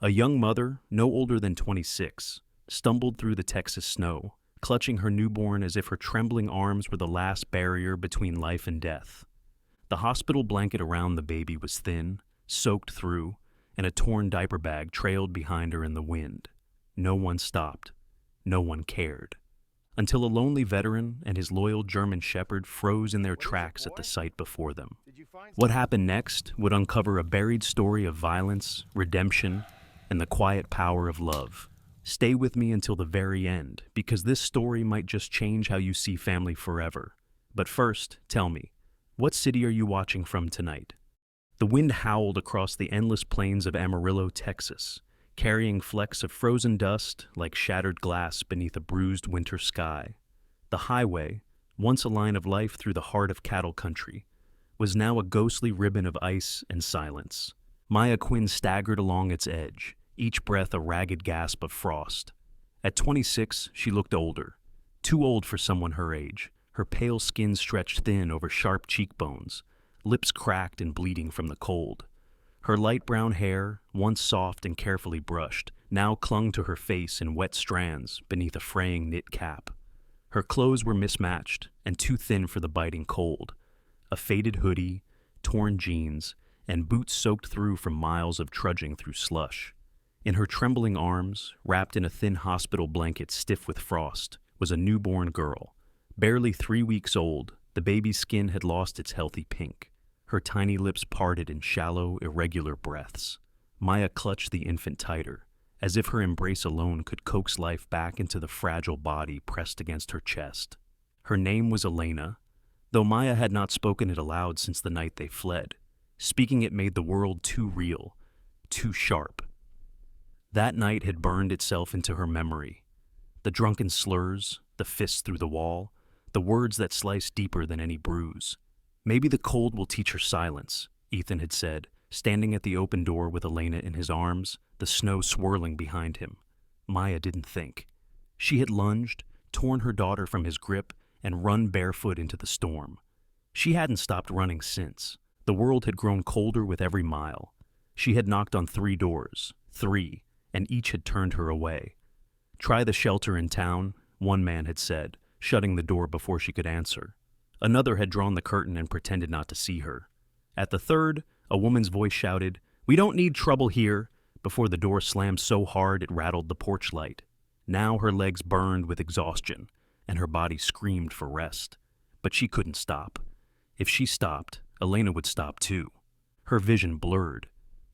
A young mother, no older than 26, stumbled through the Texas snow, clutching her newborn as if her trembling arms were the last barrier between life and death. The hospital blanket around the baby was thin, soaked through, and a torn diaper bag trailed behind her in the wind. No one stopped. No one cared. Until a lonely veteran and his loyal German shepherd froze in their tracks at the sight before them. What happened next would uncover a buried story of violence, redemption, and the quiet power of love. Stay with me until the very end, because this story might just change how you see family forever. But first, tell me, what city are you watching from tonight? The wind howled across the endless plains of Amarillo, Texas, carrying flecks of frozen dust like shattered glass beneath a bruised winter sky. The highway, once a line of life through the heart of cattle country, was now a ghostly ribbon of ice and silence. Maya Quinn staggered along its edge, each breath a ragged gasp of frost. At 26, she looked older, too old for someone her age, her pale skin stretched thin over sharp cheekbones, lips cracked and bleeding from the cold. Her light brown hair, once soft and carefully brushed, now clung to her face in wet strands beneath a fraying knit cap. Her clothes were mismatched and too thin for the biting cold. A faded hoodie, torn jeans, and boots soaked through from miles of trudging through slush. In her trembling arms, wrapped in a thin hospital blanket stiff with frost, was a newborn girl. Barely 3 weeks old, the baby's skin had lost its healthy pink. Her tiny lips parted in shallow, irregular breaths. Maya clutched the infant tighter, as if her embrace alone could coax life back into the fragile body pressed against her chest. Her name was Elena, though Maya had not spoken it aloud since the night they fled. Speaking it made the world too real, too sharp. That night had burned itself into her memory. The drunken slurs, the fists through the wall, the words that sliced deeper than any bruise. Maybe the cold will teach her silence, Ethan had said, standing at the open door with Elena in his arms, the snow swirling behind him. Maya didn't think. She had lunged, torn her daughter from his grip, and run barefoot into the storm. She hadn't stopped running since. The world had grown colder with every mile. She had knocked on 3 doors, 3, and each had turned her away. "Try the shelter in town," one man had said, shutting the door before she could answer. Another had drawn the curtain and pretended not to see her. At the third, a woman's voice shouted, "We don't need trouble here," before the door slammed so hard it rattled the porch light. Now her legs burned with exhaustion, and her body screamed for rest. But she couldn't stop. If she stopped, Elena would stop too. Her vision blurred.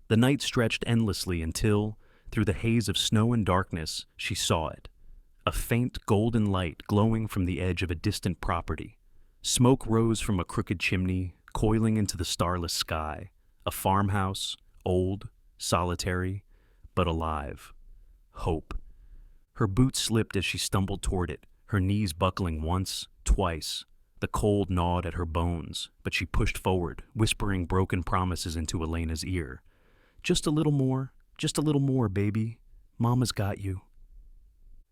The night stretched endlessly until, through the haze of snow and darkness, she saw it. A faint golden light glowing from the edge of a distant property. Smoke rose from a crooked chimney, coiling into the starless sky. A farmhouse, old, solitary, but alive. Hope. Her boots slipped as she stumbled toward it, her knees buckling once, twice. The cold gnawed at her bones, but she pushed forward, whispering broken promises into Elena's ear. Just a little more, baby. Mama's got you."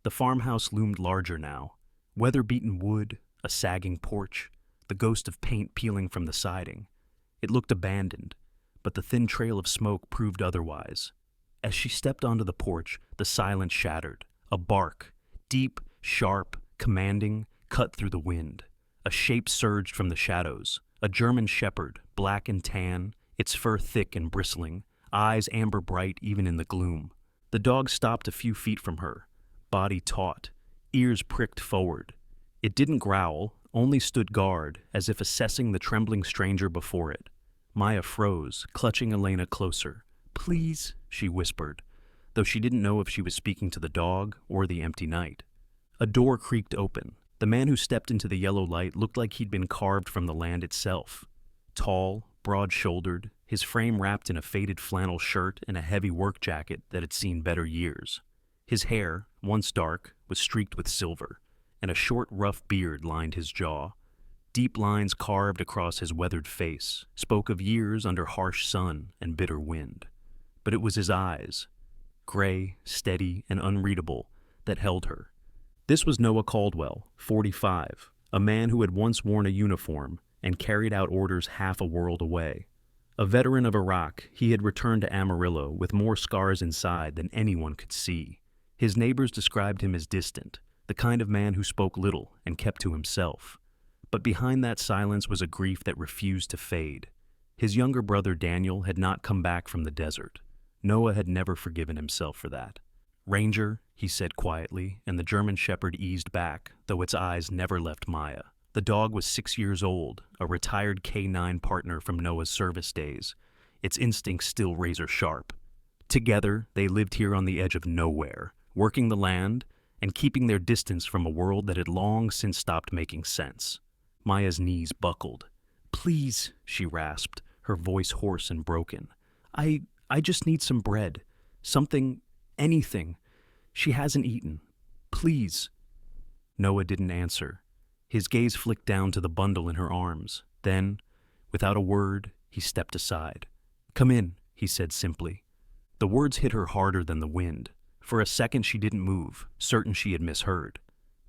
The farmhouse loomed larger now. Weather-beaten wood, a sagging porch, the ghost of paint peeling from the siding. It looked abandoned, but the thin trail of smoke proved otherwise. As she stepped onto the porch, the silence shattered. A bark, deep, sharp, commanding, cut through the wind. A shape surged from the shadows. A German shepherd, black and tan, its fur thick and bristling, eyes amber bright even in the gloom. The dog stopped a few feet from her, body taut, ears pricked forward. It didn't growl, only stood guard, as if assessing the trembling stranger before it. Maya froze, clutching Elena closer. "Please," she whispered, though she didn't know if she was speaking to the dog or the empty night. A door creaked open. The man who stepped into the yellow light looked like he'd been carved from the land itself. Tall, broad-shouldered, his frame wrapped in a faded flannel shirt and a heavy work jacket that had seen better years. His hair, once dark, was streaked with silver, and a short, rough beard lined his jaw. Deep lines carved across his weathered face spoke of years under harsh sun and bitter wind. But it was his eyes, gray, steady, and unreadable, that held her. This was Noah Caldwell, 45, a man who had once worn a uniform and carried out orders half a world away. A veteran of Iraq, he had returned to Amarillo with more scars inside than anyone could see. His neighbors described him as distant, the kind of man who spoke little and kept to himself. But behind that silence was a grief that refused to fade. His younger brother Daniel had not come back from the desert. Noah had never forgiven himself for that. "Ranger," he said quietly, and the German shepherd eased back, though its eyes never left Maya. The dog was 6 years old, a retired K9 partner from Noah's service days, its instincts still razor sharp. Together, they lived here on the edge of nowhere, working the land and keeping their distance from a world that had long since stopped making sense. Maya's knees buckled. "Please," she rasped, her voice hoarse and broken. I just need some bread. Something, anything. She hasn't eaten. Please." Noah didn't answer. His gaze flicked down to the bundle in her arms. Then, without a word, he stepped aside. "Come in," he said simply. The words hit her harder than the wind. For a second she didn't move, certain she had misheard.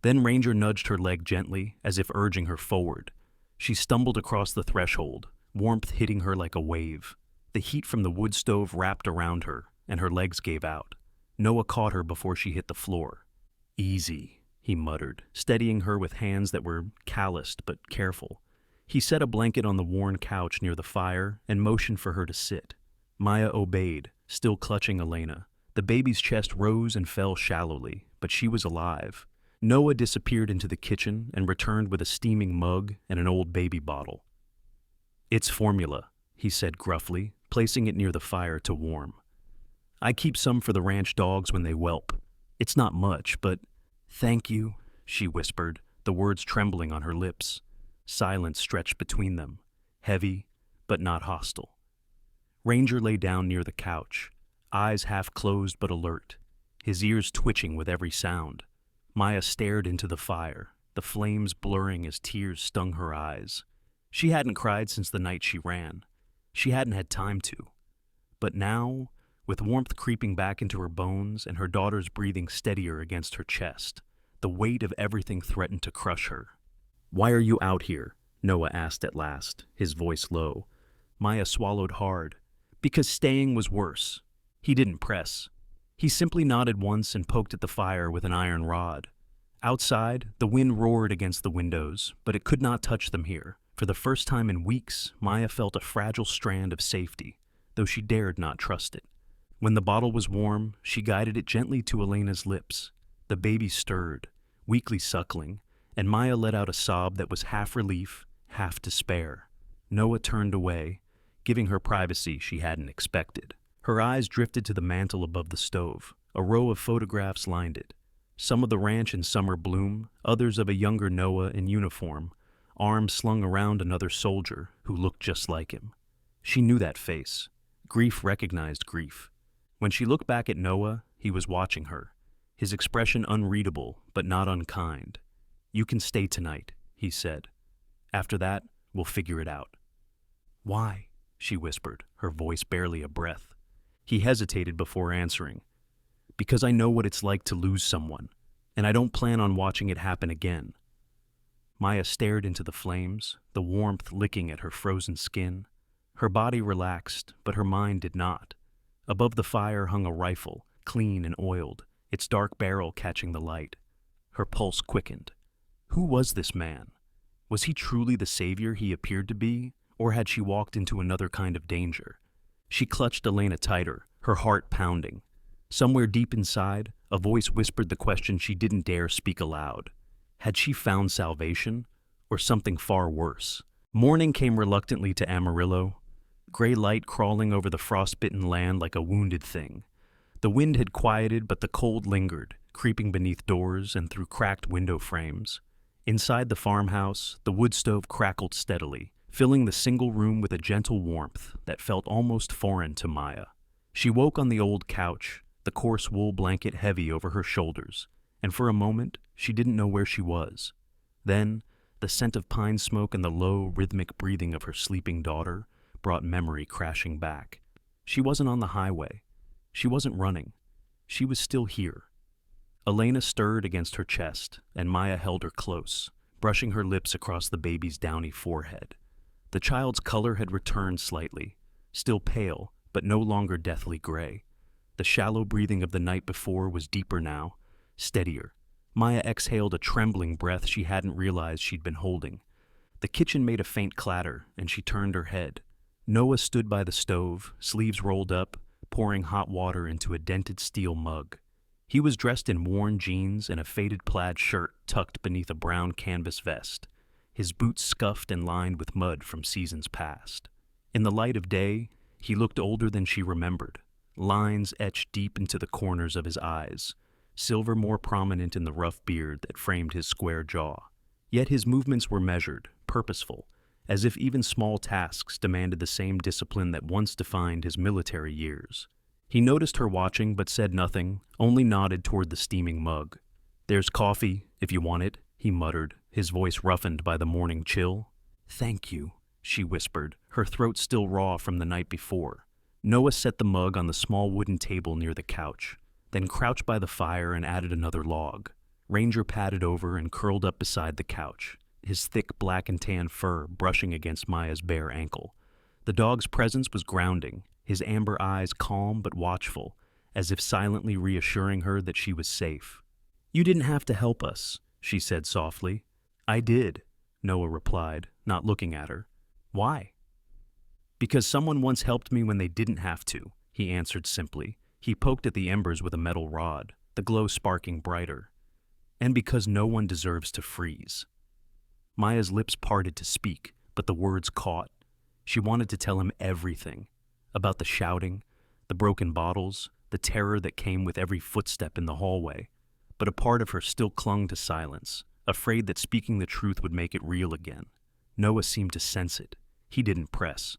Then Ranger nudged her leg gently, as if urging her forward. She stumbled across the threshold, warmth hitting her like a wave. The heat from the wood stove wrapped around her, and her legs gave out. Noah caught her before she hit the floor. "Easy," he muttered, steadying her with hands that were calloused but careful. He set a blanket on the worn couch near the fire and motioned for her to sit. Maya obeyed, still clutching Elena. The baby's chest rose and fell shallowly, but she was alive. Noah disappeared into the kitchen and returned with a steaming mug and an old baby bottle. "It's formula," he said gruffly, placing it near the fire to warm. "I keep some for the ranch dogs when they whelp. It's not much, but—" "Thank you," she whispered, the words trembling on her lips. Silence stretched between them, heavy but not hostile. Ranger lay down near the couch, eyes half closed but alert, his ears twitching with every sound. Maya stared into the fire, the flames blurring as tears stung her eyes. She hadn't cried since the night she ran. She hadn't had time to. But now, with warmth creeping back into her bones and her daughter's breathing steadier against her chest, the weight of everything threatened to crush her. "Why are you out here?" Noah asked at last, his voice low. Maya swallowed hard. "Because staying was worse." He didn't press. He simply nodded once and poked at the fire with an iron rod. Outside, the wind roared against the windows, but it could not touch them here. For the first time in weeks, Maya felt a fragile strand of safety, though she dared not trust it. When the bottle was warm, she guided it gently to Elena's lips. The baby stirred, weakly suckling, and Maya let out a sob that was half relief, half despair. Noah turned away, giving her privacy she hadn't expected. Her eyes drifted to the mantel above the stove. A row of photographs lined it. Some of the ranch in summer bloom, others of a younger Noah in uniform, arms slung around another soldier who looked just like him. She knew that face. Grief recognized grief. When she looked back at Noah, he was watching her, his expression unreadable but not unkind. "You can stay tonight," he said. "After that, we'll figure it out." "Why?" she whispered, her voice barely a breath. He hesitated before answering. "Because I know what it's like to lose someone, and I don't plan on watching it happen again." Maya stared into the flames, the warmth licking at her frozen skin. Her body relaxed, but her mind did not. Above the fire hung a rifle, clean and oiled, its dark barrel catching the light. Her pulse quickened. Who was this man? Was he truly the savior he appeared to be, or had she walked into another kind of danger? She clutched Elena tighter, her heart pounding. Somewhere deep inside, a voice whispered the question she didn't dare speak aloud. Had she found salvation, or something far worse? Morning came reluctantly to Amarillo, gray light crawling over the frostbitten land like a wounded thing. The wind had quieted, but the cold lingered, creeping beneath doors and through cracked window frames. Inside the farmhouse, the wood stove crackled steadily, filling the single room with a gentle warmth that felt almost foreign to Maya. She woke on the old couch, the coarse wool blanket heavy over her shoulders, and for a moment she didn't know where she was. Then, the scent of pine smoke and the low, rhythmic breathing of her sleeping daughter brought memory crashing back. She wasn't on the highway. She wasn't running. She was still here. Elena stirred against her chest, and Maya held her close, brushing her lips across the baby's downy forehead. The child's color had returned slightly. still pale, but no longer deathly gray. The shallow breathing of the night before was deeper now, steadier. Maya exhaled a trembling breath she hadn't realized she'd been holding. The kitchen made a faint clatter, and she turned her head. Noah stood by the stove, sleeves rolled up, pouring hot water into a dented steel mug. He was dressed in worn jeans and a faded plaid shirt tucked beneath a brown canvas vest, his boots scuffed and lined with mud from seasons past. In the light of day, he looked older than she remembered, lines etched deep into the corners of his eyes, silver more prominent in the rough beard that framed his square jaw. Yet his movements were measured, purposeful, as if even small tasks demanded the same discipline that once defined his military years. He noticed her watching but said nothing, only nodded toward the steaming mug. "There's coffee, if you want it," he muttered, his voice roughened by the morning chill. "Thank you," she whispered, her throat still raw from the night before. Noah set the mug on the small wooden table near the couch, then crouched by the fire and added another log. Ranger padded over and curled up beside the couch, his thick black and tan fur brushing against Maya's bare ankle. The dog's presence was grounding, his amber eyes calm but watchful, as if silently reassuring her that she was safe. "You didn't have to help us," she said softly. "I did," Noah replied, not looking at her. "Why?" "Because someone once helped me when they didn't have to," he answered simply. He poked at the embers with a metal rod, the glow sparking brighter. "And because no one deserves to freeze." Maya's lips parted to speak, but the words caught. She wanted to tell him everything, about the shouting, the broken bottles, the terror that came with every footstep in the hallway. But a part of her still clung to silence, afraid that speaking the truth would make it real again. Noah seemed to sense it. He didn't press.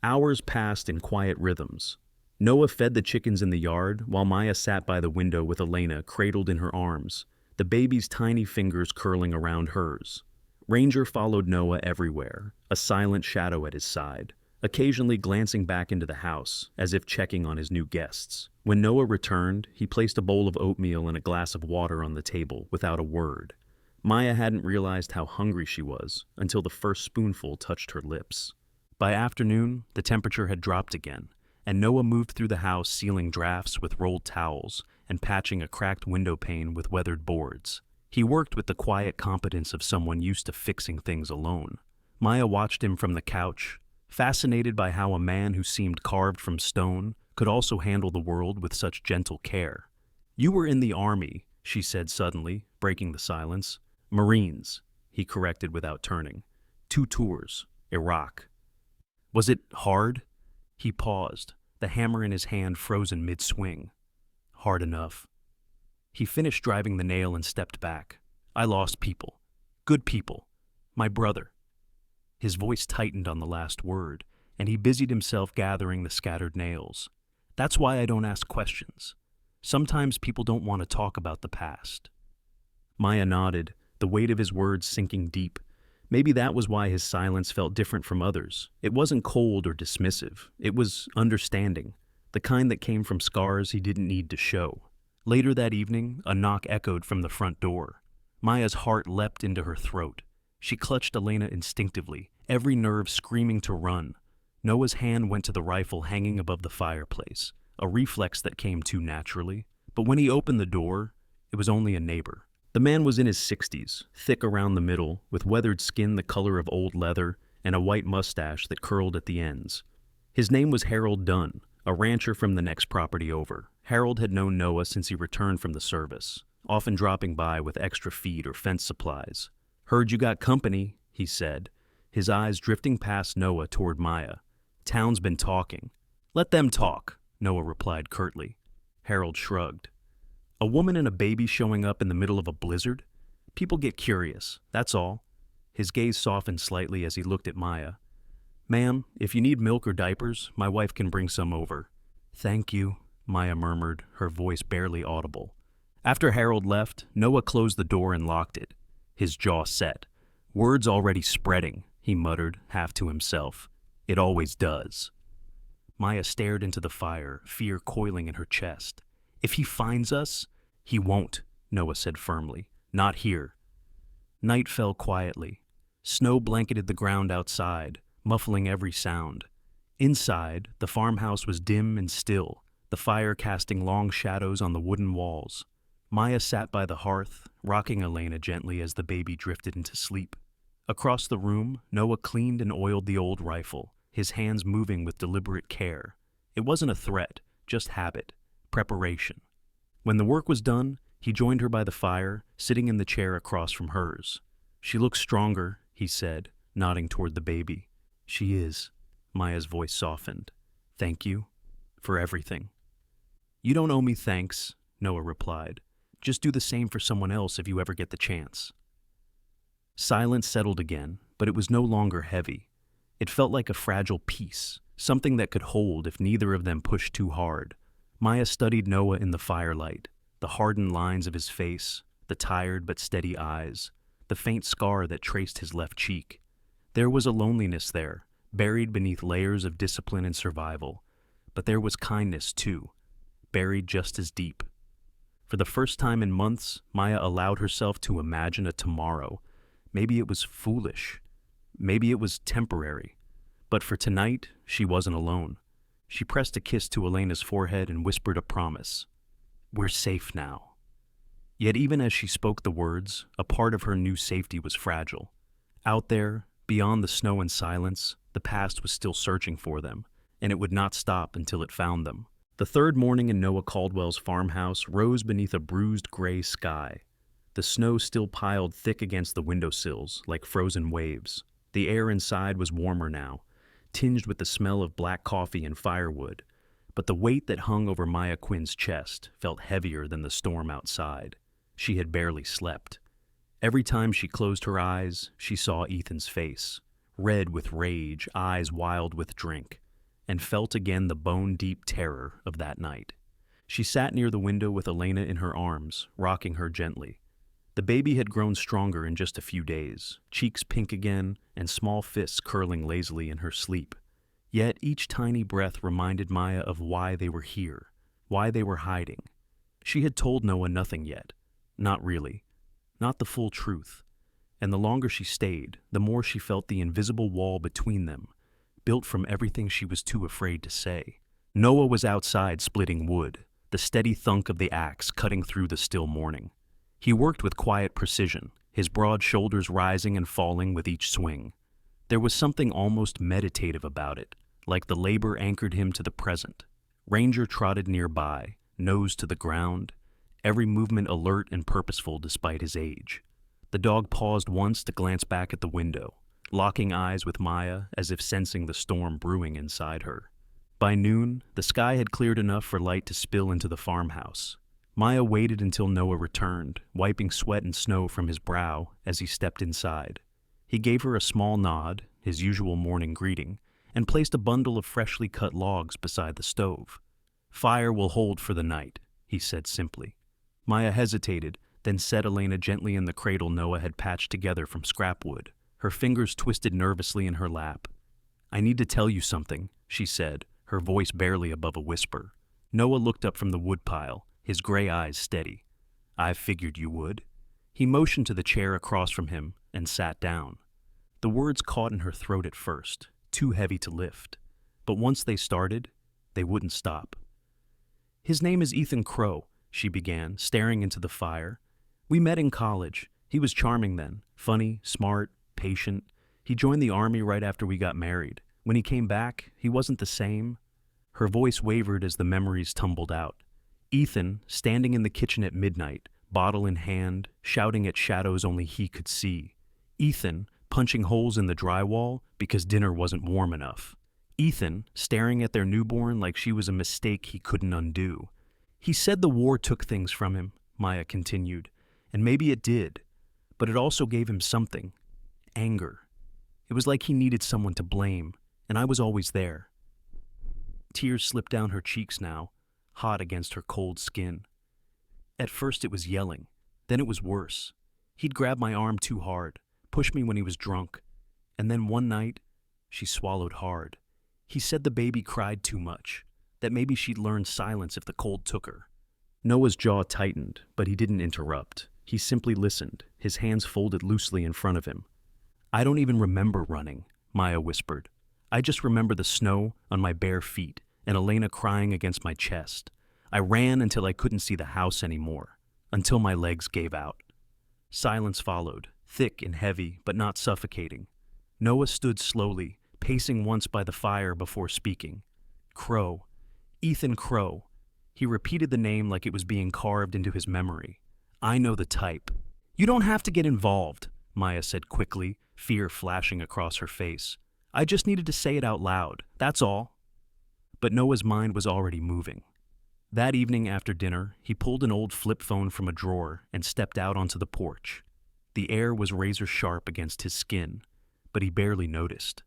Hours passed in quiet rhythms. Noah fed the chickens in the yard, while Maya sat by the window with Elena cradled in her arms, the baby's tiny fingers curling around hers. Ranger followed Noah everywhere, a silent shadow at his side, occasionally glancing back into the house, as if checking on his new guests. When Noah returned, he placed a bowl of oatmeal and a glass of water on the table, without a word. Maya hadn't realized how hungry she was until the first spoonful touched her lips. By afternoon, the temperature had dropped again, and Noah moved through the house sealing drafts with rolled towels and patching a cracked window pane with weathered boards. He worked with the quiet competence of someone used to fixing things alone. Maya watched him from the couch, fascinated by how a man who seemed carved from stone could also handle the world with such gentle care. "You were in the army," she said suddenly, breaking the silence. "Marines," he corrected without turning. "2 tours, Iraq." "Was it hard?" He paused, the hammer in his hand frozen mid-swing. "Hard enough." He finished driving the nail and stepped back. "I lost people. Good people. My brother." His voice tightened on the last word, and he busied himself gathering the scattered nails. "That's why I don't ask questions. Sometimes people don't want to talk about the past." Maya nodded, the weight of his words sinking deep. Maybe that was why his silence felt different from others. It wasn't cold or dismissive. It was understanding, the kind that came from scars he didn't need to show. Later that evening, a knock echoed from the front door. Maya's heart leapt into her throat. She clutched Elena instinctively, every nerve screaming to run. Noah's hand went to the rifle hanging above the fireplace, a reflex that came too naturally. But when he opened the door, it was only a neighbor. The man was in his 60s, thick around the middle, with weathered skin the color of old leather and a white mustache that curled at the ends. His name was Harold Dunn, a rancher from the next property over. Harold had known Noah since he returned from the service, often dropping by with extra feed or fence supplies. "Heard you got company," he said, his eyes drifting past Noah toward Maya. "Town's been talking." "Let them talk," Noah replied curtly. Harold shrugged. "A woman and a baby showing up in the middle of a blizzard? People get curious, that's all." His gaze softened slightly as he looked at Maya. "Ma'am, if you need milk or diapers, my wife can bring some over." "Thank you," Maya murmured, her voice barely audible. After Harold left, Noah closed the door and locked it, his jaw set. "Words already spreading," he muttered, half to himself. "It always does." Maya stared into the fire, fear coiling in her chest. "If he finds us—" "He won't," Noah said firmly. "Not here." Night fell quietly. Snow blanketed the ground outside, muffling every sound. Inside, the farmhouse was dim and still, the fire casting long shadows on the wooden walls. Maya sat by the hearth, rocking Elena gently as the baby drifted into sleep. Across the room, Noah cleaned and oiled the old rifle, his hands moving with deliberate care. It wasn't a threat, just habit, preparation. When the work was done, he joined her by the fire, sitting in the chair across from hers. "She looks stronger," he said, nodding toward the baby. "She is." Maya's voice softened. "Thank you for everything." "You don't owe me thanks," Noah replied. "Just do the same for someone else if you ever get the chance." Silence settled again, but it was no longer heavy. It felt like a fragile peace, something that could hold if neither of them pushed too hard. Maya studied Noah in the firelight, the hardened lines of his face, the tired but steady eyes, the faint scar that traced his left cheek. There was a loneliness there, buried beneath layers of discipline and survival. But there was kindness, too, buried just as deep. For the first time in months, Maya allowed herself to imagine a tomorrow. Maybe it was foolish. Maybe it was temporary. But for tonight, she wasn't alone. She pressed a kiss to Elena's forehead and whispered a promise. "We're safe now." Yet even as she spoke the words, a part of her new safety was fragile. Out there, beyond the snow and silence, the past was still searching for them, and it would not stop until it found them. The third morning in Noah Caldwell's farmhouse rose beneath a bruised gray sky. The snow still piled thick against the windowsills, like frozen waves. The air inside was warmer now, tinged with the smell of black coffee and firewood. But the weight that hung over Maya Quinn's chest felt heavier than the storm outside. She had barely slept. Every time she closed her eyes, she saw Ethan's face, red with rage, eyes wild with drink, and felt again the bone-deep terror of that night. She sat near the window with Elena in her arms, rocking her gently. The baby had grown stronger in just a few days, cheeks pink again and small fists curling lazily in her sleep. Yet each tiny breath reminded Maya of why they were here, why they were hiding. She had told Noah nothing yet. Not really. Not the full truth. And the longer she stayed, the more she felt the invisible wall between them, built from everything she was too afraid to say. Noah was outside splitting wood, the steady thunk of the axe cutting through the still morning. He worked with quiet precision, his broad shoulders rising and falling with each swing. There was something almost meditative about it, like the labor anchored him to the present. Ranger trotted nearby, nose to the ground, every movement alert and purposeful despite his age. The dog paused once to glance back at the window, locking eyes with Maya as if sensing the storm brewing inside her. By noon, the sky had cleared enough for light to spill into the farmhouse. Maya waited until Noah returned, wiping sweat and snow from his brow as he stepped inside. He gave her a small nod, his usual morning greeting, and placed a bundle of freshly cut logs beside the stove. "Fire will hold for the night," he said simply. Maya hesitated, then set Elena gently in the cradle Noah had patched together from scrap wood. Her fingers twisted nervously in her lap. "I need to tell you something," she said, her voice barely above a whisper. Noah looked up from the woodpile, his gray eyes steady. "I figured you would." He motioned to the chair across from him and sat down. The words caught in her throat at first, too heavy to lift. But once they started, they wouldn't stop. "His name is Ethan Crow," she began, staring into the fire. "We met in college. He was charming then, funny, smart, patient. He joined the army right after we got married. When he came back, he wasn't the same." Her voice wavered as the memories tumbled out. Ethan, standing in the kitchen at midnight, bottle in hand, shouting at shadows only he could see. Ethan, punching holes in the drywall because dinner wasn't warm enough. Ethan, staring at their newborn like she was a mistake he couldn't undo. "He said the war took things from him," Maya continued, "and maybe it did, but it also gave him something. Anger. It was like he needed someone to blame, and I was always there." Tears slipped down her cheeks now, hot against her cold skin. At first it was yelling, then it was worse. He'd grab my arm too hard, push me when he was drunk, and then one night, she swallowed hard. He said the baby cried too much, that maybe she'd learn silence if the cold took her. Noah's jaw tightened, but he didn't interrupt. He simply listened, his hands folded loosely in front of him. "I don't even remember running," Maya whispered. I just remember the snow on my bare feet and Elena crying against my chest. I ran until I couldn't see the house anymore, until my legs gave out. Silence followed, thick and heavy, but not suffocating. Noah stood slowly, pacing once by the fire before speaking. Crow. Ethan Crow. He repeated the name like it was being carved into his memory. I know the type. You don't have to get involved, Maya said quickly, fear flashing across her face. I just needed to say it out loud, that's all. But Noah's mind was already moving. That evening after dinner, he pulled an old flip phone from a drawer and stepped out onto the porch. The air was razor sharp against his skin, but he barely noticed.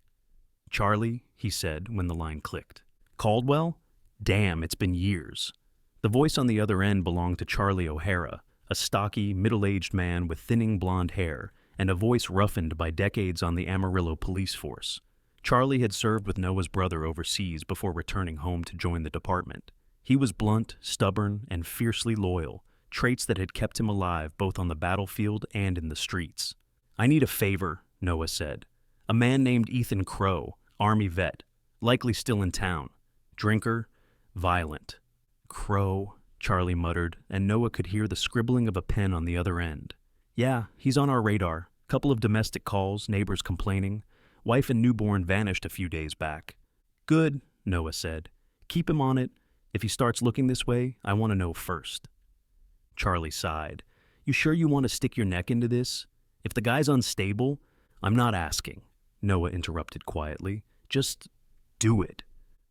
Charlie, he said when the line clicked. Caldwell? Damn, it's been years. The voice on the other end belonged to Charlie O'Hara, a stocky, middle-aged man with thinning blonde hair and a voice roughened by decades on the Amarillo police force. Charlie had served with Noah's brother overseas before returning home to join the department. He was blunt, stubborn, and fiercely loyal, traits that had kept him alive both on the battlefield and in the streets. I need a favor, Noah said. A man named Ethan Crow, Army vet, likely still in town. Drinker, violent. Crow, Charlie muttered, and Noah could hear the scribbling of a pen on the other end. Yeah, he's on our radar. Couple of domestic calls, neighbors complaining. Wife and newborn vanished a few days back. Good, Noah said. Keep him on it. If he starts looking this way, I want to know first. Charlie sighed. You sure you want to stick your neck into this? If the guy's unstable, I'm not asking, Noah interrupted quietly. Just do it.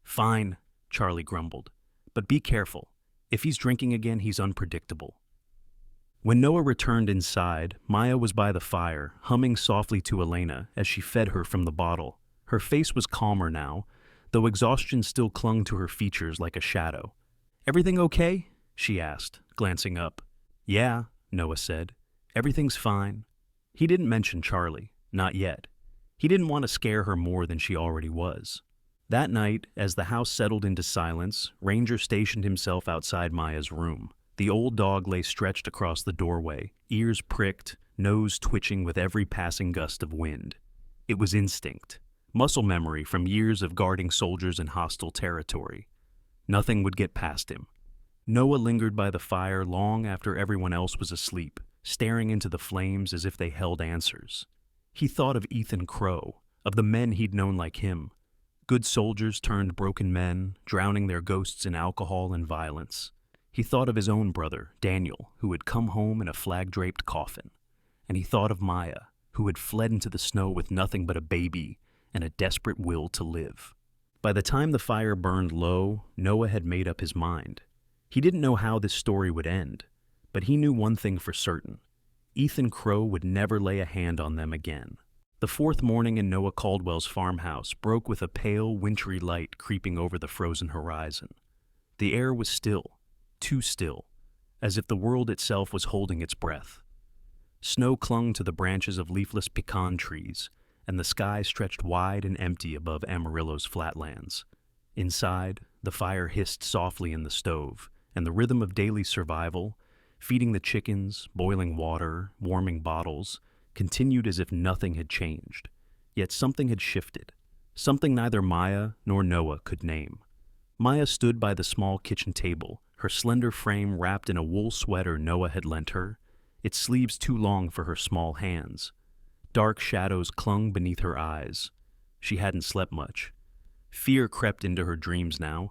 Fine, Charlie grumbled. But be careful. If he's drinking again, he's unpredictable. When Noah returned inside, Maya was by the fire, humming softly to Elena as she fed her from the bottle. Her face was calmer now, though exhaustion still clung to her features like a shadow. Everything okay? She asked, glancing up. Yeah, Noah said. Everything's fine. He didn't mention Charlie, not yet. He didn't want to scare her more than she already was. That night, as the house settled into silence, Ranger stationed himself outside Maya's room. The old dog lay stretched across the doorway, ears pricked, nose twitching with every passing gust of wind. It was instinct, muscle memory from years of guarding soldiers in hostile territory. Nothing would get past him. Noah lingered by the fire long after everyone else was asleep, staring into the flames as if they held answers. He thought of Ethan Crow, of the men he'd known like him. Good soldiers turned broken men, drowning their ghosts in alcohol and violence. He thought of his own brother, Daniel, who had come home in a flag-draped coffin. And he thought of Maya, who had fled into the snow with nothing but a baby and a desperate will to live. By the time the fire burned low, Noah had made up his mind. He didn't know how this story would end, but he knew one thing for certain. Ethan Crow would never lay a hand on them again. The fourth morning in Noah Caldwell's farmhouse broke with a pale, wintry light creeping over the frozen horizon. The air was still, too still, as if the world itself was holding its breath. Snow clung to the branches of leafless pecan trees, and the sky stretched wide and empty above Amarillo's flatlands. Inside, the fire hissed softly in the stove, and the rhythm of daily survival, feeding the chickens, boiling water, warming bottles, continued as if nothing had changed. Yet something had shifted, something neither Maya nor Noah could name. Maya stood by the small kitchen table, her slender frame wrapped in a wool sweater Noah had lent her, its sleeves too long for her small hands. Dark shadows clung beneath her eyes. She hadn't slept much. Fear crept into her dreams now,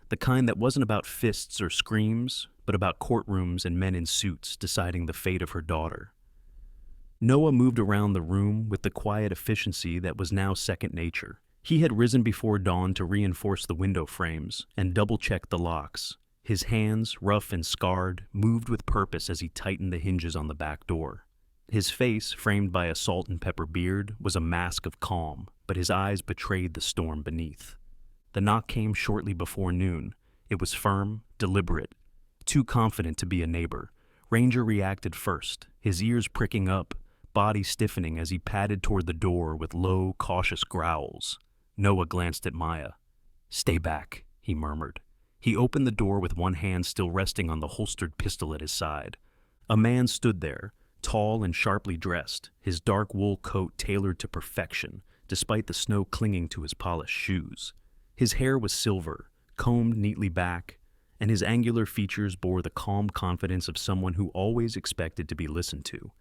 the kind that wasn't about fists or screams, but about courtrooms and men in suits deciding the fate of her daughter. Noah moved around the room with the quiet efficiency that was now second nature. He had risen before dawn to reinforce the window frames and double-check the locks. His hands, rough and scarred, moved with purpose as he tightened the hinges on the back door. His face, framed by a salt and pepper beard, was a mask of calm, but his eyes betrayed the storm beneath. The knock came shortly before noon. It was firm, deliberate, too confident to be a neighbor. Ranger reacted first, his ears pricking up, body stiffening as he padded toward the door with low, cautious growls. Noah glanced at Maya. "Stay back," he murmured. He opened the door with one hand still resting on the holstered pistol at his side. A man stood there, tall and sharply dressed, his dark wool coat tailored to perfection, despite the snow clinging to his polished shoes. His hair was silver, combed neatly back, and his angular features bore the calm confidence of someone who always expected to be listened to.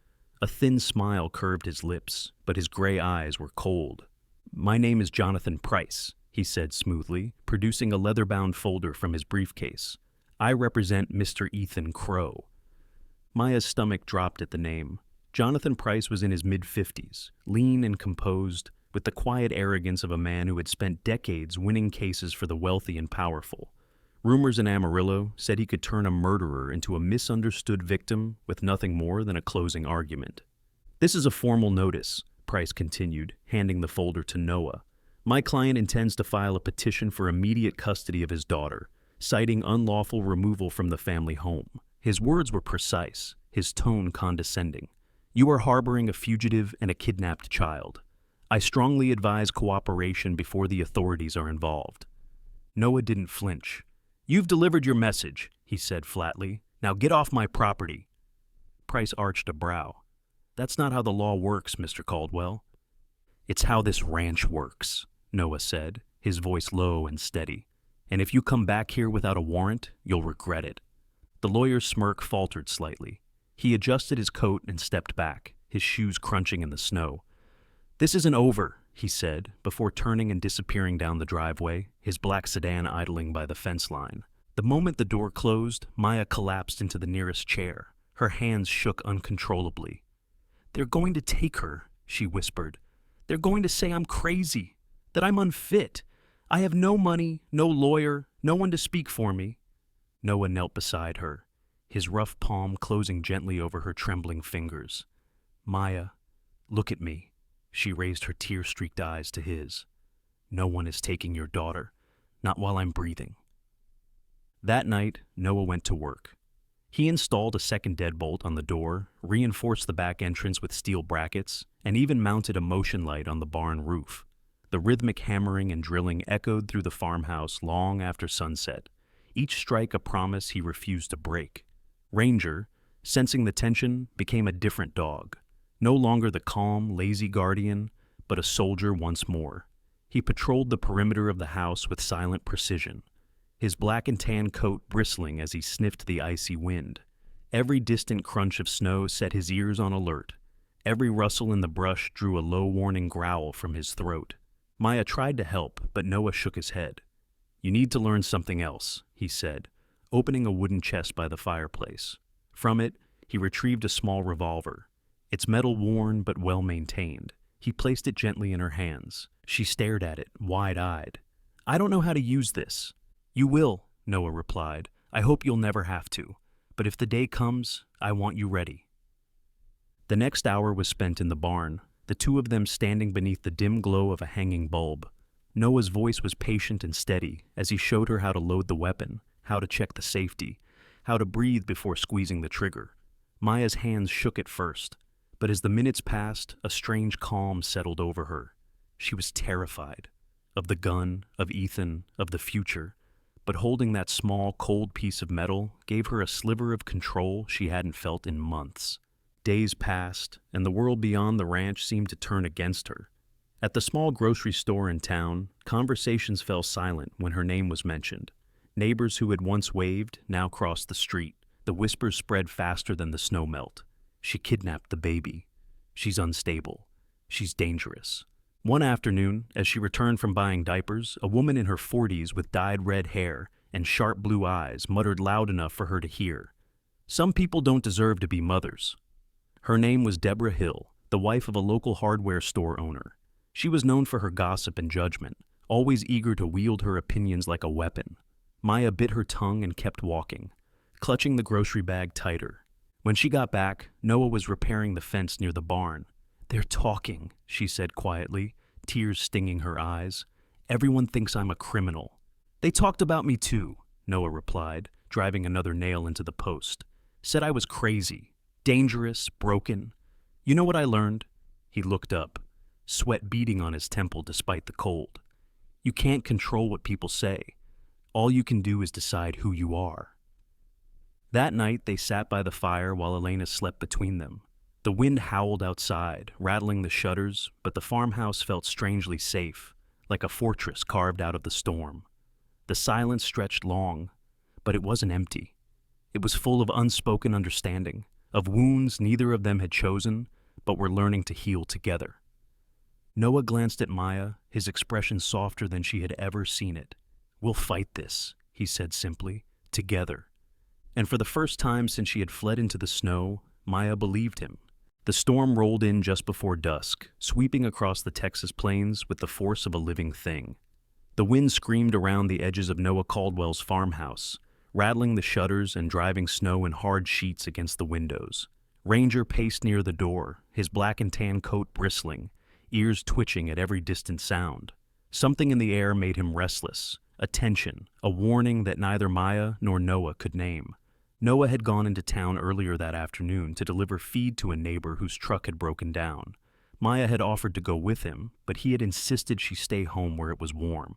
A thin smile curved his lips, but his gray eyes were cold. "My name is Jonathan Price," he said smoothly, producing a leather-bound folder from his briefcase. "I represent Mr. Ethan Crow." Maya's stomach dropped at the name. Jonathan Price was in his mid-50s, lean and composed, with the quiet arrogance of a man who had spent decades winning cases for the wealthy and powerful. Rumors in Amarillo said he could turn a murderer into a misunderstood victim with nothing more than a closing argument. "This is a formal notice," Price continued, handing the folder to Noah. "My client intends to file a petition for immediate custody of his daughter, citing unlawful removal from the family home." His words were precise, his tone condescending. "You are harboring a fugitive and a kidnapped child. I strongly advise cooperation before the authorities are involved." Noah didn't flinch. "You've delivered your message," he said flatly. "Now get off my property." Price arched a brow. "That's not how the law works, Mr. Caldwell." "It's how this ranch works," Noah said, his voice low and steady. "And if you come back here without a warrant, you'll regret it." The lawyer's smirk faltered slightly. He adjusted his coat and stepped back, his shoes crunching in the snow. "This isn't over," he said, before turning and disappearing down the driveway, his black sedan idling by the fence line. The moment the door closed, Maya collapsed into the nearest chair. Her hands shook uncontrollably. "They're going to take her," she whispered. "They're going to say I'm crazy, that I'm unfit. I have no money, no lawyer, no one to speak for me." Noah knelt beside her, his rough palm closing gently over her trembling fingers. "Maya, look at me." She raised her tear-streaked eyes to his. "No one is taking your daughter, not while I'm breathing." That night, Noah went to work. He installed a second deadbolt on the door, reinforced the back entrance with steel brackets, and even mounted a motion light on the barn roof. The rhythmic hammering and drilling echoed through the farmhouse long after sunset, each strike a promise he refused to break. Ranger, sensing the tension, became a different dog. No longer the calm, lazy guardian, but a soldier once more. He patrolled the perimeter of the house with silent precision, his black and tan coat bristling as he sniffed the icy wind. Every distant crunch of snow set his ears on alert. Every rustle in the brush drew a low warning growl from his throat. Maya tried to help, but Noah shook his head. "You need to learn something else," he said, opening a wooden chest by the fireplace. From it, he retrieved a small revolver. Its metal worn but well-maintained. He placed it gently in her hands. She stared at it, wide-eyed. "I don't know how to use this." "You will," Noah replied. "I hope you'll never have to. But if the day comes, I want you ready." The next hour was spent in the barn, the two of them standing beneath the dim glow of a hanging bulb. Noah's voice was patient and steady as he showed her how to load the weapon, how to check the safety, how to breathe before squeezing the trigger. Maya's hands shook at first, but as the minutes passed, a strange calm settled over her. She was terrified. Of the gun, of Ethan, of the future. But holding that small, cold piece of metal gave her a sliver of control she hadn't felt in months. Days passed, and the world beyond the ranch seemed to turn against her. At the small grocery store in town, conversations fell silent when her name was mentioned. Neighbors who had once waved now crossed the street. The whispers spread faster than the snow melt. She kidnapped the baby. She's unstable. She's dangerous. One afternoon, as she returned from buying diapers, a woman in her 40s with dyed red hair and sharp blue eyes muttered loud enough for her to hear, "Some people don't deserve to be mothers." Her name was Deborah Hill, the wife of a local hardware store owner. She was known for her gossip and judgment, always eager to wield her opinions like a weapon. Maya bit her tongue and kept walking, clutching the grocery bag tighter. When she got back, Noah was repairing the fence near the barn. "They're talking," she said quietly, tears stinging her eyes. "Everyone thinks I'm a criminal." "They talked about me too," Noah replied, driving another nail into the post. "Said I was crazy, dangerous, broken. You know what I learned?" He looked up, sweat beading on his temple despite the cold. "You can't control what people say. All you can do is decide who you are." That night, they sat by the fire while Elena slept between them. The wind howled outside, rattling the shutters, but the farmhouse felt strangely safe, like a fortress carved out of the storm. The silence stretched long, but it wasn't empty. It was full of unspoken understanding, of wounds neither of them had chosen, but were learning to heal together. Noah glanced at Maya, his expression softer than she had ever seen it. "We'll fight this," he said simply, "together." And for the first time since she had fled into the snow, Maya believed him. The storm rolled in just before dusk, sweeping across the Texas plains with the force of a living thing. The wind screamed around the edges of Noah Caldwell's farmhouse, rattling the shutters and driving snow in hard sheets against the windows. Ranger paced near the door, his black and tan coat bristling, ears twitching at every distant sound. Something in the air made him restless, a tension, a warning that neither Maya nor Noah could name. Noah had gone into town earlier that afternoon to deliver feed to a neighbor whose truck had broken down. Maya had offered to go with him, but he had insisted she stay home where it was warm.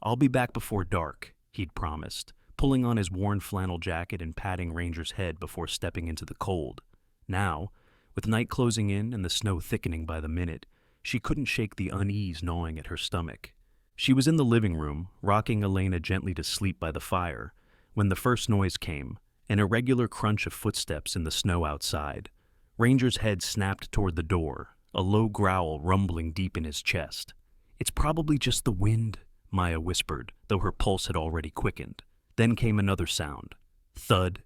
"I'll be back before dark," he'd promised, pulling on his worn flannel jacket and patting Ranger's head before stepping into the cold. Now, with night closing in and the snow thickening by the minute, she couldn't shake the unease gnawing at her stomach. She was in the living room, rocking Elena gently to sleep by the fire, when the first noise came, an irregular crunch of footsteps in the snow outside. Ranger's head snapped toward the door, a low growl rumbling deep in his chest. "It's probably just the wind," Maya whispered, though her pulse had already quickened. Then came another sound. Thud,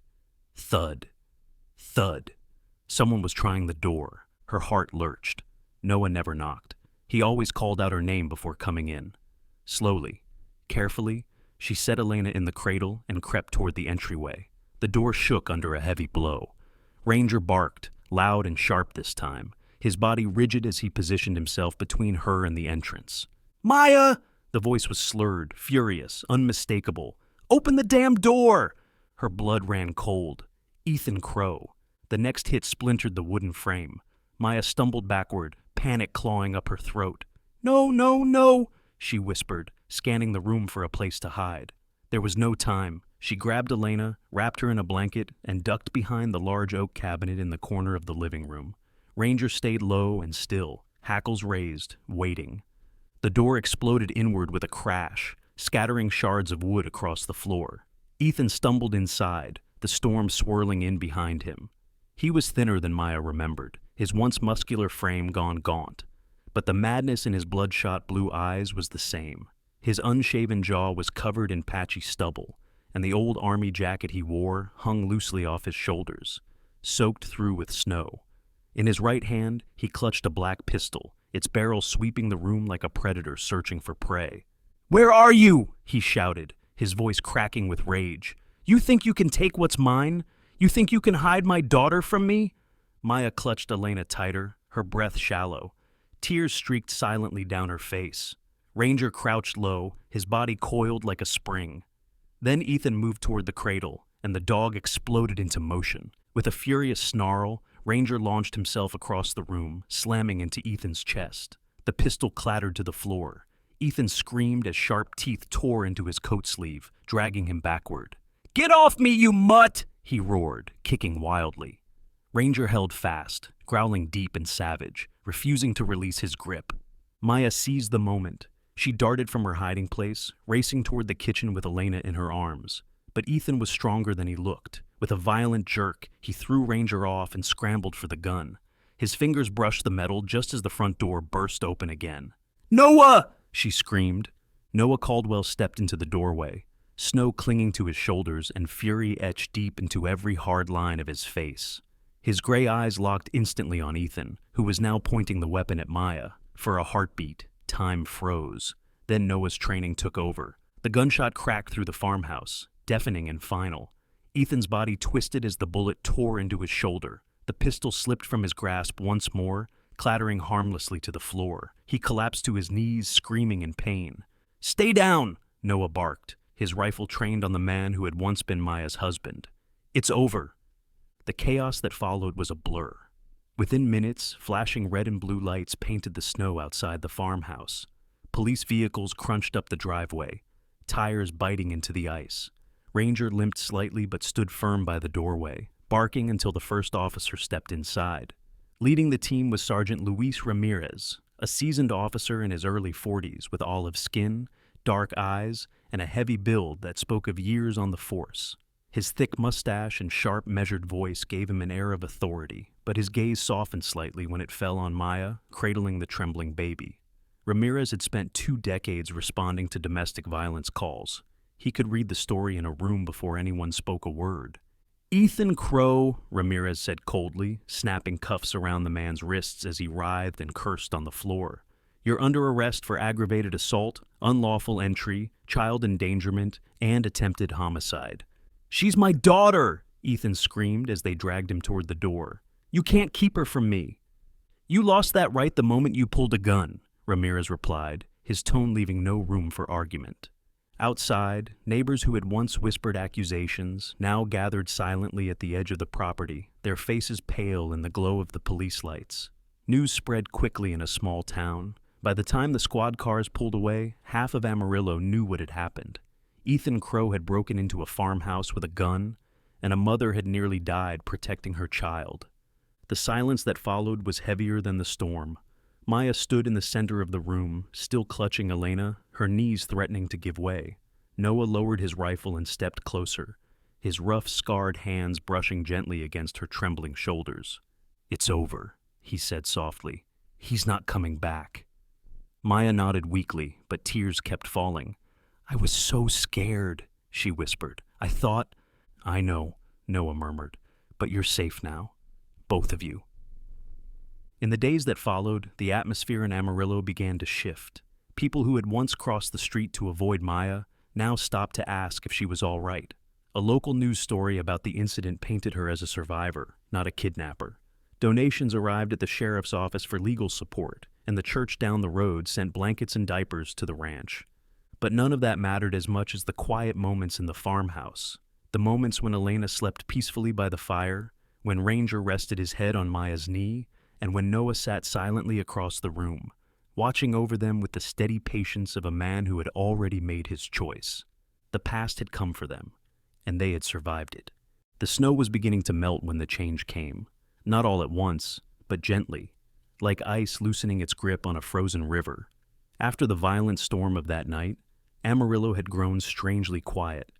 thud, thud. Someone was trying the door. Her heart lurched. Noah never knocked. He always called out her name before coming in. Slowly, carefully, she set Elena in the cradle and crept toward the entryway. The door shook under a heavy blow. Ranger barked, loud and sharp this time, his body rigid as he positioned himself between her and the entrance. "Maya!" The voice was slurred, furious, unmistakable. "Open the damn door!" Her blood ran cold. Ethan Crow. The next hit splintered the wooden frame. Maya stumbled backward, panic clawing up her throat. "No, no, no," she whispered, scanning the room for a place to hide. There was no time. She grabbed Elena, wrapped her in a blanket, and ducked behind the large oak cabinet in the corner of the living room. Ranger stayed low and still, hackles raised, waiting. The door exploded inward with a crash, scattering shards of wood across the floor. Ethan stumbled inside, the storm swirling in behind him. He was thinner than Maya remembered, his once muscular frame gone gaunt. But the madness in his bloodshot blue eyes was the same. His unshaven jaw was covered in patchy stubble, and the old army jacket he wore hung loosely off his shoulders, soaked through with snow. In his right hand, he clutched a black pistol, its barrel sweeping the room like a predator searching for prey. "Where are you?" he shouted, his voice cracking with rage. "You think you can take what's mine? You think you can hide my daughter from me?" Maya clutched Elena tighter, her breath shallow. Tears streaked silently down her face. Ranger crouched low, his body coiled like a spring. Then Ethan moved toward the cradle, and the dog exploded into motion. With a furious snarl, Ranger launched himself across the room, slamming into Ethan's chest. The pistol clattered to the floor. Ethan screamed as sharp teeth tore into his coat sleeve, dragging him backward. "Get off me, you mutt!" he roared, kicking wildly. Ranger held fast, growling deep and savage, refusing to release his grip. Maya seized the moment. She darted from her hiding place, racing toward the kitchen with Elena in her arms. But Ethan was stronger than he looked. With a violent jerk, he threw Ranger off and scrambled for the gun. His fingers brushed the metal just as the front door burst open again. "Noah!" she screamed. Noah Caldwell stepped into the doorway, snow clinging to his shoulders and fury etched deep into every hard line of his face. His gray eyes locked instantly on Ethan, who was now pointing the weapon at Maya. For a heartbeat, time froze. Then Noah's training took over. The gunshot cracked through the farmhouse, deafening and final. Ethan's body twisted as the bullet tore into his shoulder. The pistol slipped from his grasp once more, clattering harmlessly to the floor. He collapsed to his knees, screaming in pain. "Stay down!" Noah barked, his rifle trained on the man who had once been Maya's husband. "It's over." The chaos that followed was a blur. Within minutes, flashing red and blue lights painted the snow outside the farmhouse. Police vehicles crunched up the driveway, tires biting into the ice. Ranger limped slightly but stood firm by the doorway, barking until the first officer stepped inside. Leading the team was Sergeant Luis Ramirez, a seasoned officer in his early 40s with olive skin, dark eyes, and a heavy build that spoke of years on the force. His thick mustache and sharp, measured voice gave him an air of authority, but his gaze softened slightly when it fell on Maya, cradling the trembling baby. Ramirez had spent 2 decades responding to domestic violence calls. He could read the story in a room before anyone spoke a word. "Ethan Crow," Ramirez said coldly, snapping cuffs around the man's wrists as he writhed and cursed on the floor. "You're under arrest for aggravated assault, unlawful entry, child endangerment, and attempted homicide." "She's my daughter!" Ethan screamed as they dragged him toward the door. "You can't keep her from me." "You lost that right the moment you pulled a gun," Ramirez replied, his tone leaving no room for argument. Outside, neighbors who had once whispered accusations now gathered silently at the edge of the property, their faces pale in the glow of the police lights. News spread quickly in a small town. By the time the squad cars pulled away, half of Amarillo knew what had happened. Ethan Crow had broken into a farmhouse with a gun, and a mother had nearly died protecting her child. The silence that followed was heavier than the storm. Maya stood in the center of the room, still clutching Elena, her knees threatening to give way. Noah lowered his rifle and stepped closer, his rough, scarred hands brushing gently against her trembling shoulders. "It's over," he said softly. "He's not coming back." Maya nodded weakly, but tears kept falling. "I was so scared," she whispered. "I thought—" "I know," Noah murmured, "but you're safe now. Both of you." In the days that followed, the atmosphere in Amarillo began to shift. People who had once crossed the street to avoid Maya now stopped to ask if she was all right. A local news story about the incident painted her as a survivor, not a kidnapper. Donations arrived at the sheriff's office for legal support, and the church down the road sent blankets and diapers to the ranch. But none of that mattered as much as the quiet moments in the farmhouse, the moments when Elena slept peacefully by the fire, when Ranger rested his head on Maya's knee, and when Noah sat silently across the room, watching over them with the steady patience of a man who had already made his choice. The past had come for them, and they had survived it. The snow was beginning to melt when the change came, not all at once, but gently, like ice loosening its grip on a frozen river. After the violent storm of that night, Amarillo had grown strangely quiet.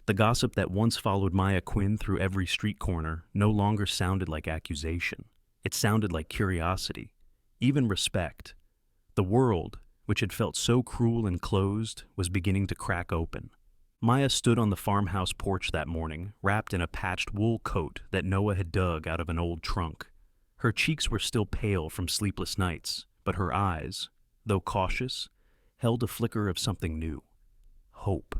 The gossip that once followed Maya Quinn through every street corner no longer sounded like accusation. It sounded like curiosity, even respect. The world, which had felt so cruel and closed, was beginning to crack open. Maya stood on the farmhouse porch that morning, wrapped in a patched wool coat that Noah had dug out of an old trunk. Her cheeks were still pale from sleepless nights, but her eyes, though cautious, held a flicker of something new. Hope.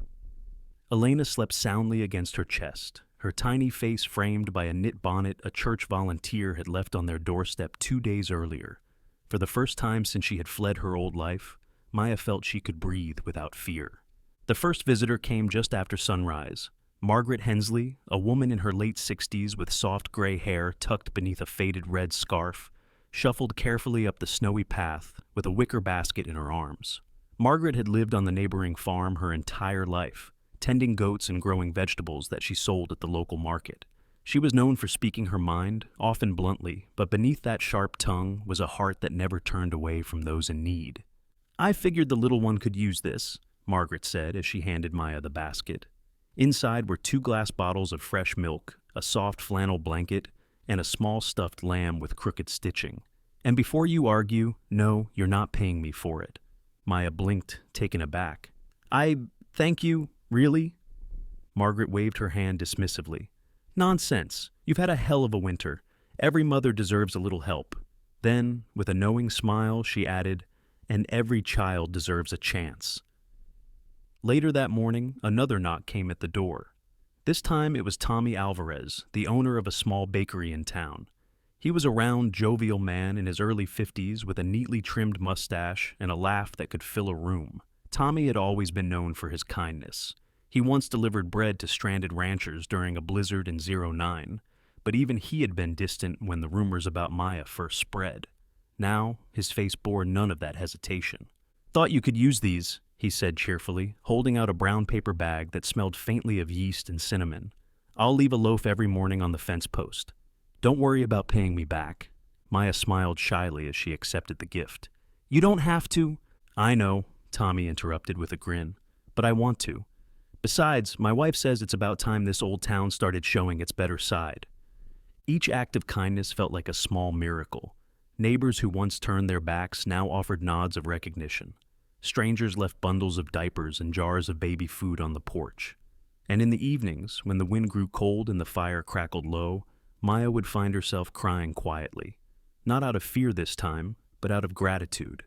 Elena slept soundly against her chest, her tiny face framed by a knit bonnet a church volunteer had left on their doorstep 2 days earlier. For the first time since she had fled her old life, Maya felt she could breathe without fear. The first visitor came just after sunrise. Margaret Hensley, a woman in her late 60s with soft gray hair tucked beneath a faded red scarf, shuffled carefully up the snowy path with a wicker basket in her arms. Margaret had lived on the neighboring farm her entire life, tending goats and growing vegetables that she sold at the local market. She was known for speaking her mind, often bluntly, but beneath that sharp tongue was a heart that never turned away from those in need. "I figured the little one could use this," Margaret said as she handed Maya the basket. Inside were 2 glass bottles of fresh milk, a soft flannel blanket, and a small stuffed lamb with crooked stitching. "And before you argue, no, you're not paying me for it." Maya blinked, taken aback. Thank you, really?" Margaret waved her hand dismissively. "Nonsense. You've had a hell of a winter. Every mother deserves a little help." Then, with a knowing smile, she added, "And every child deserves a chance." Later that morning, another knock came at the door. This time it was Tommy Alvarez, the owner of a small bakery in town. He was a round, jovial man in his early 50s with a neatly trimmed mustache and a laugh that could fill a room. Tommy had always been known for his kindness. He once delivered bread to stranded ranchers during a blizzard in '09, but even he had been distant when the rumors about Maya first spread. Now, his face bore none of that hesitation. "Thought you could use these," he said cheerfully, holding out a brown paper bag that smelled faintly of yeast and cinnamon. "I'll leave a loaf every morning on the fence post. Don't worry about paying me back." Maya smiled shyly as she accepted the gift. You don't have to. I know, Tommy interrupted with a grin, but I want to. Besides, my wife says it's about time this old town started showing its better side. Each act of kindness felt like a small miracle. Neighbors who once turned their backs now offered nods of recognition. Strangers left bundles of diapers and jars of baby food on the porch. And in the evenings, when the wind grew cold and the fire crackled low, Maya would find herself crying quietly. Not out of fear this time, but out of gratitude.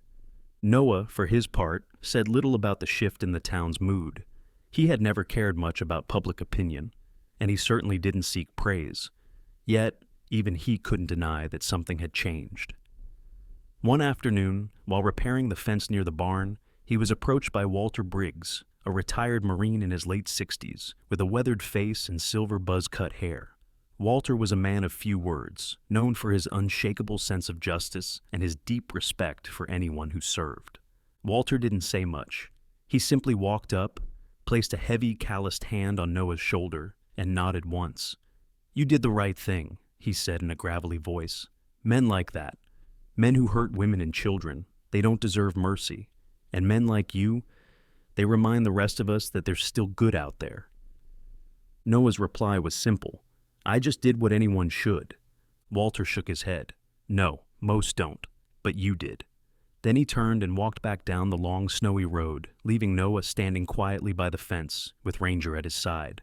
Noah, for his part, said little about the shift in the town's mood. He had never cared much about public opinion, and he certainly didn't seek praise. Yet, even he couldn't deny that something had changed. One afternoon, while repairing the fence near the barn, he was approached by Walter Briggs, a retired Marine in his late 60s, with a weathered face and silver buzz-cut hair. Walter was a man of few words, known for his unshakable sense of justice and his deep respect for anyone who served. Walter didn't say much. He simply walked up, placed a heavy, calloused hand on Noah's shoulder, and nodded once. You did the right thing, he said in a gravelly voice. Men like that, men who hurt women and children, they don't deserve mercy. And men like you, they remind the rest of us that there's still good out there. Noah's reply was simple. I just did what anyone should. Walter shook his head. No, most don't, but you did. Then he turned and walked back down the long snowy road, leaving Noah standing quietly by the fence, with Ranger at his side.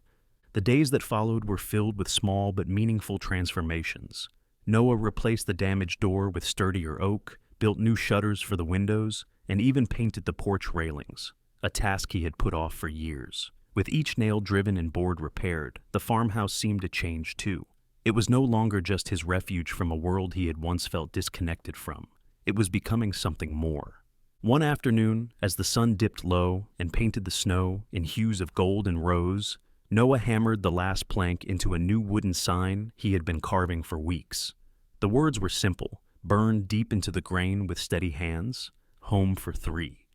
The days that followed were filled with small but meaningful transformations. Noah replaced the damaged door with sturdier oak, built new shutters for the windows, and even painted the porch railings, a task he had put off for years. With each nail driven and board repaired, the farmhouse seemed to change too. It was no longer just his refuge from a world he had once felt disconnected from. It was becoming something more. One afternoon, as the sun dipped low and painted the snow in hues of gold and rose, Noah hammered the last plank into a new wooden sign he had been carving for weeks. The words were simple, burned deep into the grain with steady hands, Home for 3.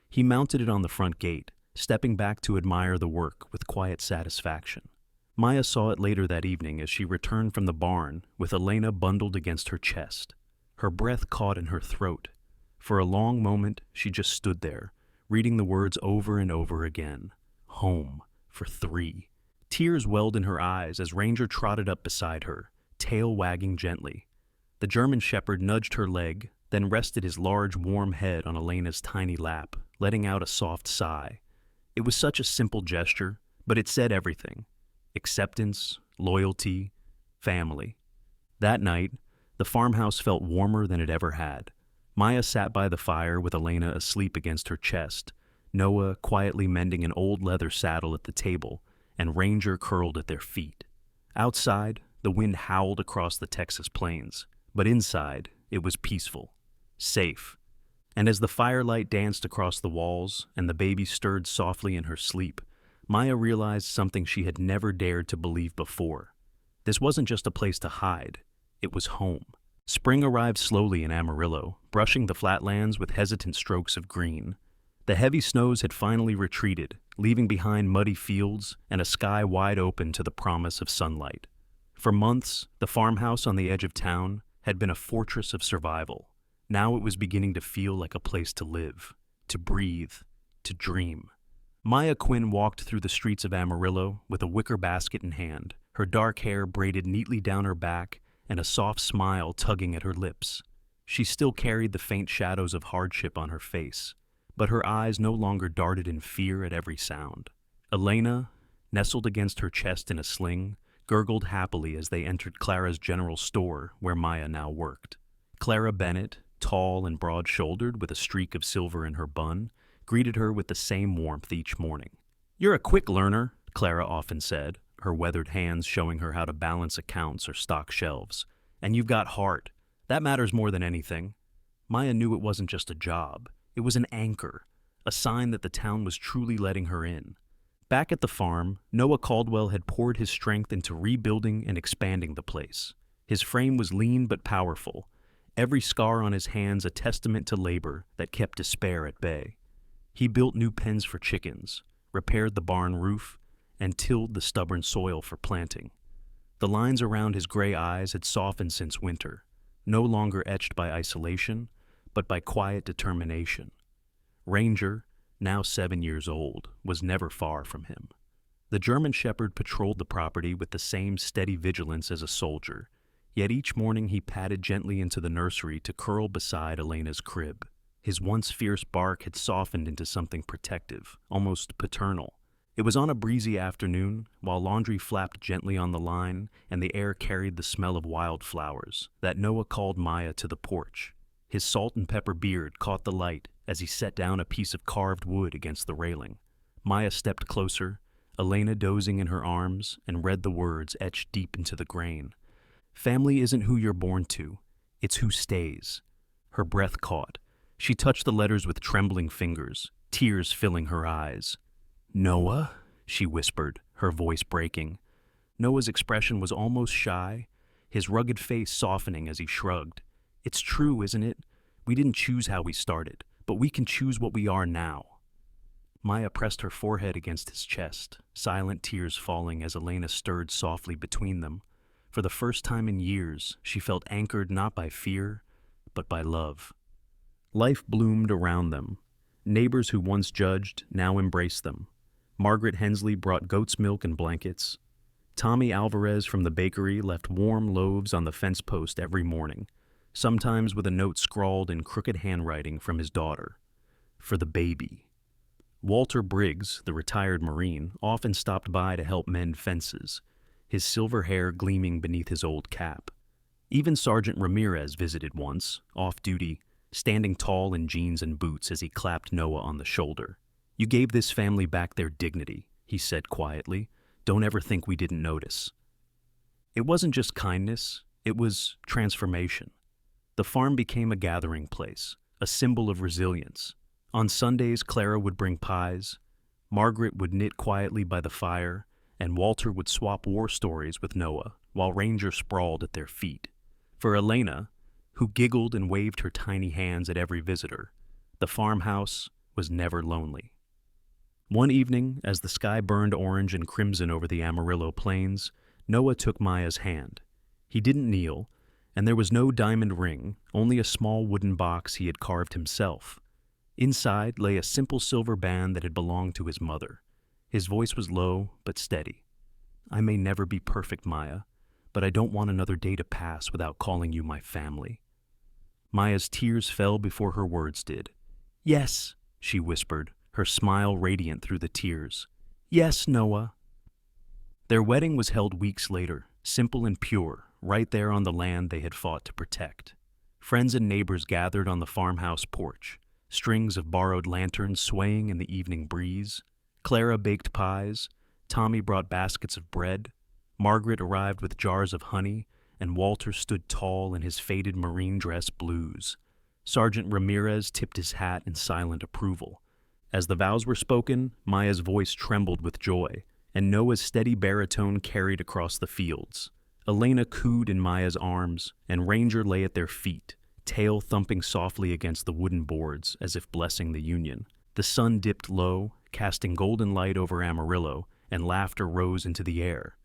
He mounted it on the front gate, stepping back to admire the work with quiet satisfaction. Maya saw it later that evening as she returned from the barn with Elena bundled against her chest. Her breath caught in her throat. For a long moment, she just stood there, reading the words over and over again. Home for 3. Tears welled in her eyes as Ranger trotted up beside her, tail wagging gently. The German shepherd nudged her leg, then rested his large, warm head on Elena's tiny lap, letting out a soft sigh. It was such a simple gesture, but it said everything. Acceptance, loyalty, family. That night, the farmhouse felt warmer than it ever had. Maya sat by the fire with Elena asleep against her chest, Noah quietly mending an old leather saddle at the table, and Ranger curled at their feet. Outside, the wind howled across the Texas plains, but inside, it was peaceful, safe. And as the firelight danced across the walls and the baby stirred softly in her sleep, Maya realized something she had never dared to believe before. This wasn't just a place to hide, it was home. Spring arrived slowly in Amarillo, brushing the flatlands with hesitant strokes of green. The heavy snows had finally retreated, leaving behind muddy fields and a sky wide open to the promise of sunlight. For months, the farmhouse on the edge of town had been a fortress of survival. Now it was beginning to feel like a place to live, to breathe, to dream. Maya Quinn walked through the streets of Amarillo with a wicker basket in hand, her dark hair braided neatly down her back and a soft smile tugging at her lips. She still carried the faint shadows of hardship on her face, but her eyes no longer darted in fear at every sound. Elena, nestled against her chest in a sling, gurgled happily as they entered Clara's general store where Maya now worked. Clara Bennett, tall and broad-shouldered with a streak of silver in her bun, greeted her with the same warmth each morning. "You're a quick learner," Clara often said, her weathered hands showing her how to balance accounts or stock shelves. "And you've got heart. That matters more than anything." Maya knew it wasn't just a job. It was an anchor, a sign that the town was truly letting her in. Back at the farm, Noah Caldwell had poured his strength into rebuilding and expanding the place. His frame was lean but powerful, every scar on his hands a testament to labor that kept despair at bay. He built new pens for chickens, repaired the barn roof, and tilled the stubborn soil for planting. The lines around his gray eyes had softened since winter. no longer etched by isolation, but by quiet determination. Ranger, now 7 years old, was never far from him. The German Shepherd patrolled the property with the same steady vigilance as a soldier, yet each morning he padded gently into the nursery to curl beside Elena's crib. His once fierce bark had softened into something protective, almost paternal. It was on a breezy afternoon, while laundry flapped gently on the line and the air carried the smell of wildflowers, that Noah called Maya to the porch. His salt and pepper beard caught the light as he set down a piece of carved wood against the railing. Maya stepped closer, Elena dozing in her arms, and read the words etched deep into the grain. "Family isn't who you're born to, it's who stays." Her breath caught. She touched the letters with trembling fingers, tears filling her eyes. "Noah?" she whispered, her voice breaking. Noah's expression was almost shy, his rugged face softening as he shrugged. "It's true, isn't it? We didn't choose how we started, but we can choose what we are now." Maya pressed her forehead against his chest, silent tears falling as Elena stirred softly between them. For the first time in years, she felt anchored not by fear, but by love. Life bloomed around them. Neighbors who once judged now embraced them. Margaret Hensley brought goat's milk and blankets. Tommy Alvarez from the bakery left warm loaves on the fence post every morning, sometimes with a note scrawled in crooked handwriting from his daughter. For the baby. Walter Briggs, the retired Marine, often stopped by to help mend fences, his silver hair gleaming beneath his old cap. Even Sergeant Ramirez visited once, off-duty, standing tall in jeans and boots as he clapped Noah on the shoulder. "You gave this family back their dignity," he said quietly. "Don't ever think we didn't notice." It wasn't just kindness, it was transformation. The farm became a gathering place, a symbol of resilience. On Sundays, Clara would bring pies, Margaret would knit quietly by the fire, and Walter would swap war stories with Noah, while Ranger sprawled at their feet. For Elena, who giggled and waved her tiny hands at every visitor, the farmhouse was never lonely. One evening, as the sky burned orange and crimson over the Amarillo plains, Noah took Maya's hand. He didn't kneel, and there was no diamond ring, only a small wooden box he had carved himself. Inside lay a simple silver band that had belonged to his mother. His voice was low but steady. "I may never be perfect, Maya, but I don't want another day to pass without calling you my family." Maya's tears fell before her words did. "Yes," she whispered, her smile radiant through the tears. "Yes, Noah." Their wedding was held weeks later, simple and pure, right there on the land they had fought to protect. Friends and neighbors gathered on the farmhouse porch, strings of borrowed lanterns swaying in the evening breeze. Clara baked pies, Tommy brought baskets of bread, Margaret arrived with jars of honey, and Walter stood tall in his faded marine dress blues. Sergeant Ramirez tipped his hat in silent approval. As the vows were spoken, Maya's voice trembled with joy, and Noah's steady baritone carried across the fields. Elena cooed in Maya's arms, and Ranger lay at their feet, tail thumping softly against the wooden boards as if blessing the union. The sun dipped low, casting golden light over Amarillo, and laughter rose into the air.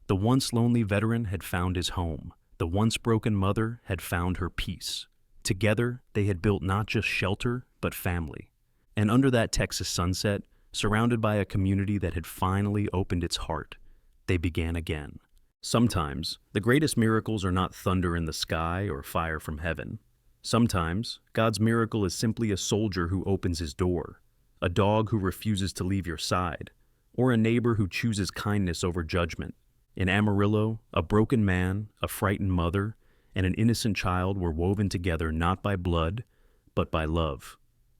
The once lonely veteran had found his home. The once broken mother had found her peace. Together, they had built not just shelter, but family. And under that Texas sunset, surrounded by a community that had finally opened its heart, they began again. Sometimes, the greatest miracles are not thunder in the sky or fire from heaven. Sometimes, God's miracle is simply a soldier who opens his door, a dog who refuses to leave your side, or a neighbor who chooses kindness over judgment. In Amarillo, a broken man, a frightened mother, and an innocent child were woven together not by blood, but by love.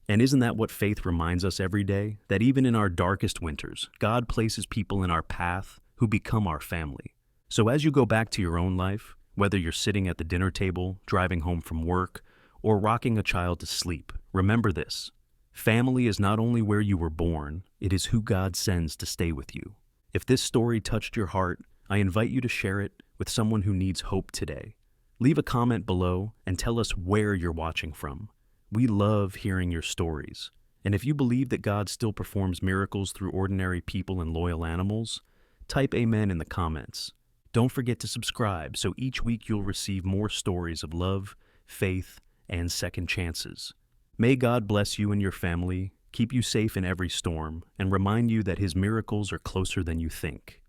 And isn't that what faith reminds us every day? That even in our darkest winters, God places people in our path who become our family. So as you go back to your own life, whether you're sitting at the dinner table, driving home from work, or rocking a child to sleep, remember this. Family is not only where you were born, it is who God sends to stay with you. If this story touched your heart, I invite you to share it with someone who needs hope today. Leave a comment below and tell us where you're watching from. We love hearing your stories. And if you believe that God still performs miracles through ordinary people and loyal animals, type amen in the comments. Don't forget to subscribe so each week you'll receive more stories of love, faith, and second chances. May God bless you and your family, keep you safe in every storm, and remind you that His miracles are closer than you think.